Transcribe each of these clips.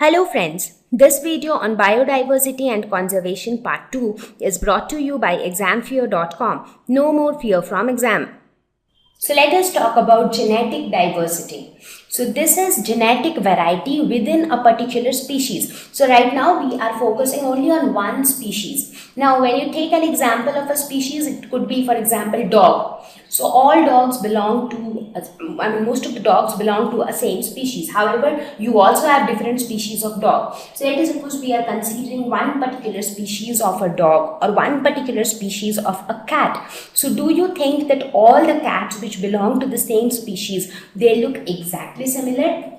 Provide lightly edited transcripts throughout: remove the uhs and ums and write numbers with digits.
Hello friends, this video on biodiversity and conservation part 2 is brought to you by examfear.com. No more fear from exam. So let us talk about genetic diversity. So this is genetic variety within a particular species. So right now we are focusing only on one species. Now when you take an example of a species, it could be for example dog. So all dogs belong to, most of the dogs belong to a same species. However, you also have different species of dog. So let us suppose we are considering one particular species of a dog or one particular species of a cat. So do you think that all the cats which belong to the same species, they look exactly similar?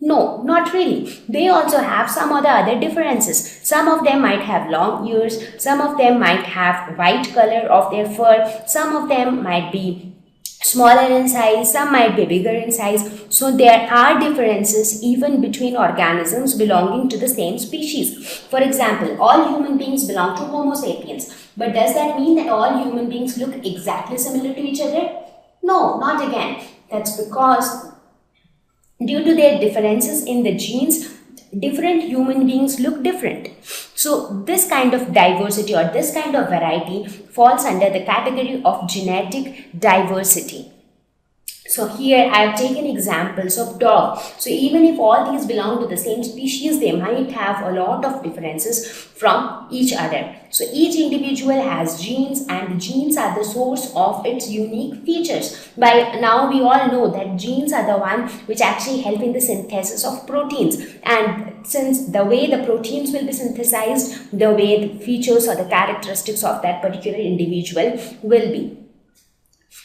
No, not really. They also have some other differences. Some of them might have long ears, some of them might have white color of their fur, some of them might be smaller in size, some might be bigger in size. So there are differences even between organisms belonging to the same species. For example, all human beings belong to Homo sapiens. But does that mean that all human beings look exactly similar to each other? No, not again. That's because due to their differences in the genes, different human beings look different. So this kind of diversity or this kind of variety falls under the category of genetic diversity. So here I have taken examples of dog. So even if all these belong to the same species, they might have a lot of differences from each other. So each individual has genes, and the genes are the source of its unique features. By now we all know that genes are the one which actually help in the synthesis of proteins. And since the way the proteins will be synthesized, the way the features or the characteristics of that particular individual will be.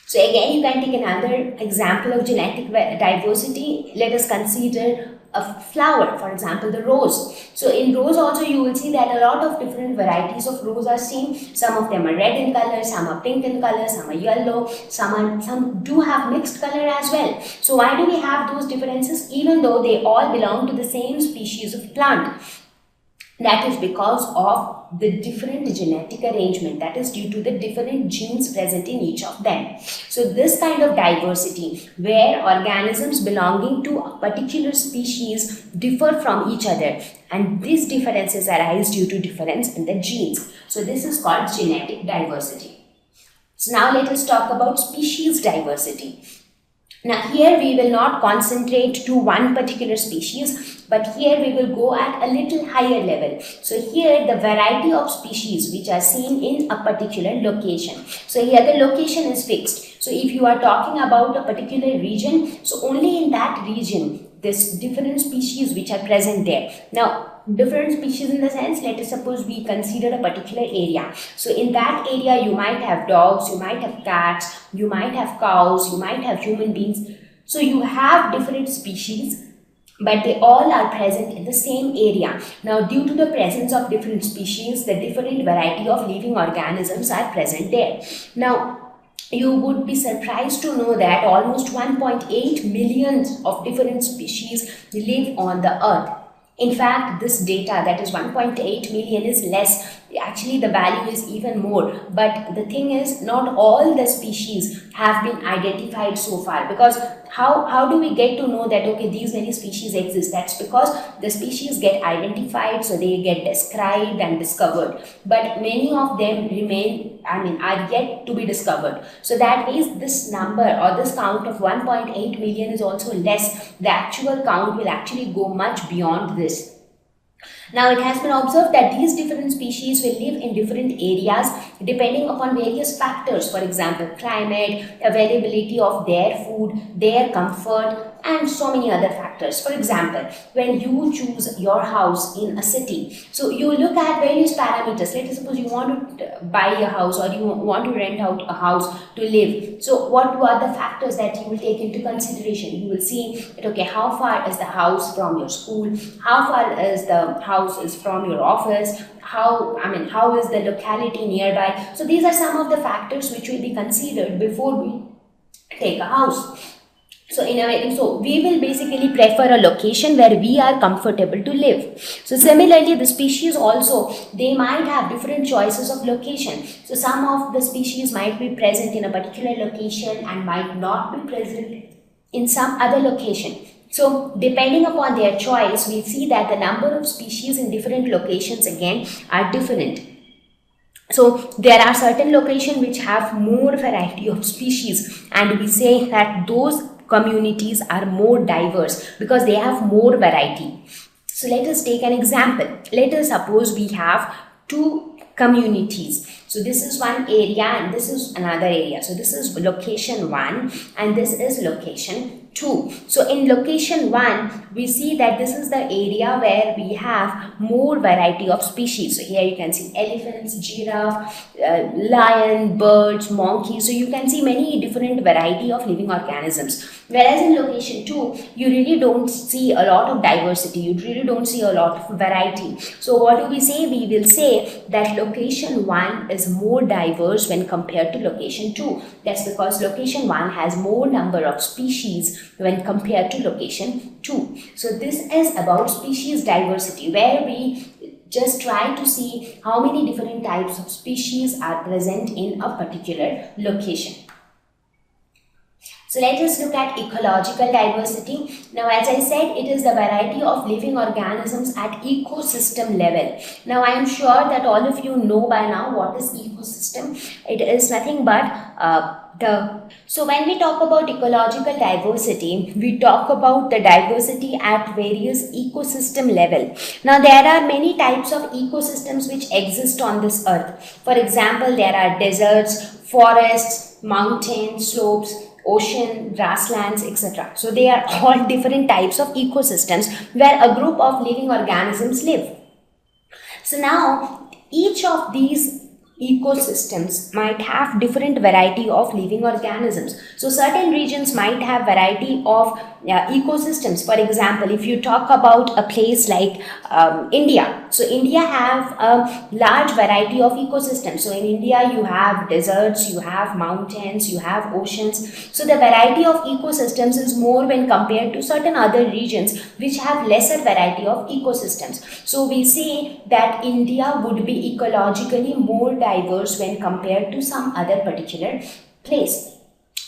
So again, you can take another example of genetic diversity. Let us consider a flower, for example, the rose. So in rose also you will see that a lot of different varieties of rose are seen. Some of them are red in color, some are pink in color, some are yellow, some do have mixed color as well. So why do we have those differences even though they all belong to the same species of plant? That is because of the different genetic arrangement, that is due to the different genes present in each of them. So this kind of diversity where organisms belonging to a particular species differ from each other, and these differences arise due to difference in the genes. So this is called genetic diversity. So now let us talk about species diversity. Now here we will not concentrate to one particular species, but here we will go at a little higher level. So here the variety of species which are seen in a particular location. So here the location is fixed. So if you are talking about a particular region, so only in that region this different species which are present there. Now different species in the sense, let us suppose we consider a particular area. So in that area you might have dogs, you might have cats, you might have cows, you might have human beings. So you have different species, but they all are present in the same area. Now due to the presence of different species, the different variety of living organisms are present there. Now you would be surprised to know that almost 1.8 million of different species live on the earth. In fact, this data, that is 1.8 million, is less. Actually, the value is even more. But the thing is, not all the species have been identified so far. Because how do we get to know that, okay, these many species exist? That's because the species get identified, so they get described and discovered. But many of them are yet to be discovered. So that means this number or this count of 1.8 million is also less. The actual count will actually go much beyond this. Now it has been observed that these different species will live in different areas depending upon various factors. For example, climate, availability of their food, their comfort, and so many other factors. For example, when you choose your house in a city, so you look at various parameters. Let us suppose you want to buy a house or you want to rent out a house to live. So what are the factors that you will take into consideration? You will see that, okay, how far is the house from your school? How far is the house is from your office? How is the locality nearby? So these are some of the factors which will be considered before we take a house. So we will basically prefer a location where we are comfortable to live. So similarly, the species also, they might have different choices of location. So some of the species might be present in a particular location and might not be present in some other location. So depending upon their choice, we see that the number of species in different locations again are different. So there are certain locations which have more variety of species, and we say that those communities are more diverse because they have more variety. So let us take an example. Let us suppose we have two communities. So this is one area and this is another area. So this is location 1 and this is location 2. So in location 1, we see that this is the area where we have more variety of species. So here you can see elephants, giraffe, lion, birds, monkeys. So you can see many different variety of living organisms. Whereas in location 2, you really don't see a lot of diversity. You really don't see a lot of variety. So what do we say? We will say that location 1 is more diverse when compared to location 2. That's because location 1 has more number of species when compared to location 2. So this is about species diversity, where we just try to see how many different types of species are present in a particular location. So let us look at ecological diversity. Now, as I said, it is the variety of living organisms at ecosystem level. Now, I am sure that all of you know by now what is ecosystem. It is nothing but so when we talk about ecological diversity, we talk about the diversity at various ecosystem level. Now, there are many types of ecosystems which exist on this earth. For example, there are deserts, forests, mountains, slopes, ocean, grasslands, etc. So they are all different types of ecosystems where a group of living organisms live. So now each of these ecosystems might have different variety of living organisms. So certain regions might have variety of ecosystems. For example, if you talk about a place like India, so India have a large variety of ecosystems. So in India you have deserts, you have mountains, you have oceans. So the variety of ecosystems is more when compared to certain other regions which have lesser variety of ecosystems. So we say that India would be ecologically more diverse when compared to some other particular place.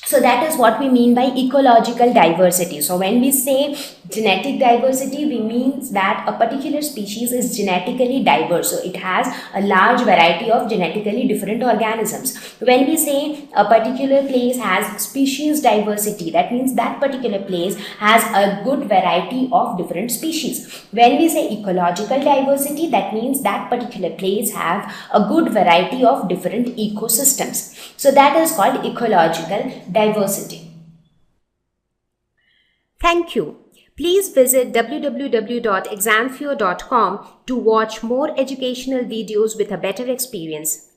So that is what we mean by ecological diversity. So when we say genetic diversity, we mean that a particular species is genetically diverse. So it has a large variety of genetically different organisms. When we say a particular place has species diversity, that means that particular place has a good variety of different species. When we say ecological diversity, that means that particular place have a good variety of different ecosystems. So that is called ecological diversity. Thank you. Please visit www.examfear.com to watch more educational videos with a better experience.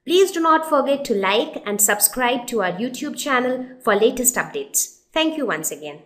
Please do not forget to like and subscribe to our YouTube channel for latest updates. Thank you once again.